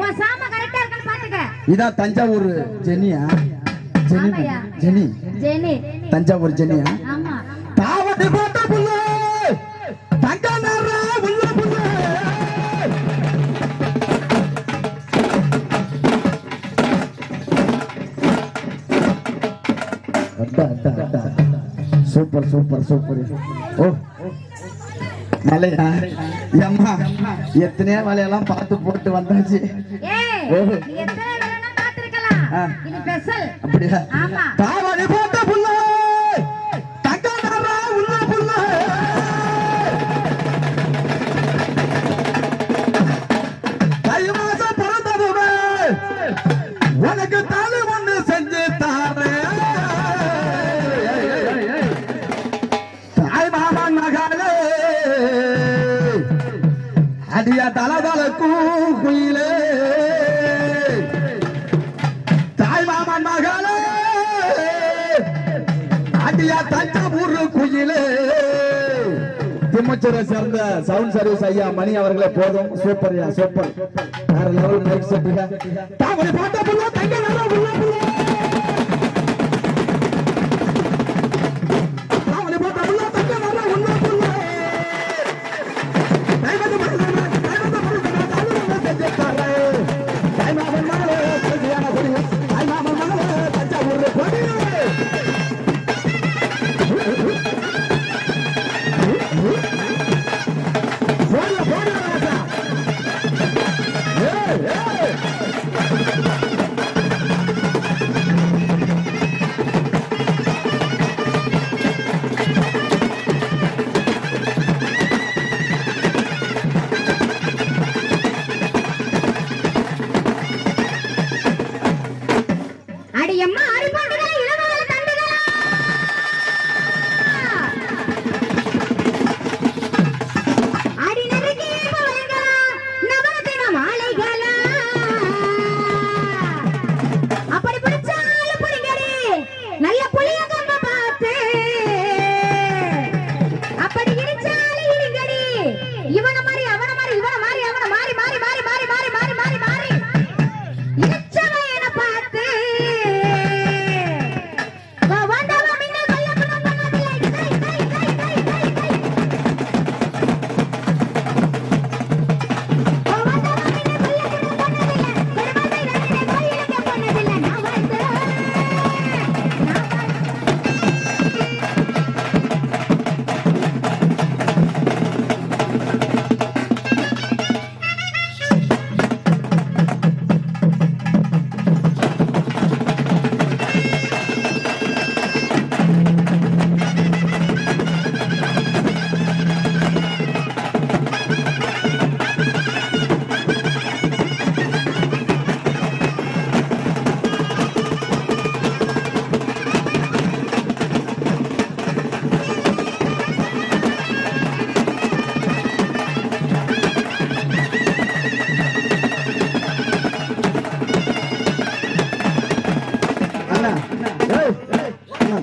உன் சாம கரெக்டா இருக்கான்னு பாத்துக்க. இதான் தஞ்சாவூர் ஜெனியா? ஜெனி தஞ்சாவூர் ஜெனியா? ஆமா. தாவடி போட்ட புள்ள தங்க நேர உள்ள புள்ள சூப்பர் சூப்பர் சூப்பர். ஓ மலையா அம்மா, எத்தனையோ மலையெல்லாம் பார்த்து போட்டு வந்தாச்சு. அப்படியா? தாவடி போட்ட புள்ள தங்க நேர உள்ள புள்ள தை மாசம் பிறந்ததுமே உனக்கு தாலி ஒண்ணு செஞ்சு தாரே. தாய் மாமன் மகாலே அடியா தலதலக்கும் குயிலே. தாய் மாமன் மகாலே அடியா தஞ்சாவூர் குயிலே. திம்மச்சூரை சேர்ந்த சவுண்ட் சர்வீஸ் ஐயா மணி அவர்களே போதும். சூப்பர்யா சூப்பர். வேற லெவல் மைக் செட்டுங்க. தாவடி போட்ட புள்ள தங்க நேர உள்ள புள்ள தாவடி போட்ட புள்ள தங்க நேர உள்ள புள்ள தைவது மருதன தாலுன செஞ்சாரே. தாய் மாமன் மகளே சரியான கொடி. தாய் மாமன் மகளே தஞ்சாவூர் கொடி.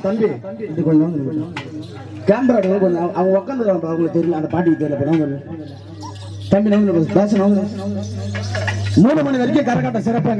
தம்பி இது கொஞ்சம் கேமரா கொஞ்சம் அவங்க உட்காந்துருக்காங்க, அவங்களுக்கு தெரியல, அந்த பாட்டிக்கு தெரியல. தம்பி நம்ம பேசணும். 3 மணி வரைக்கும் கரகாட்டம் சிறப்பாக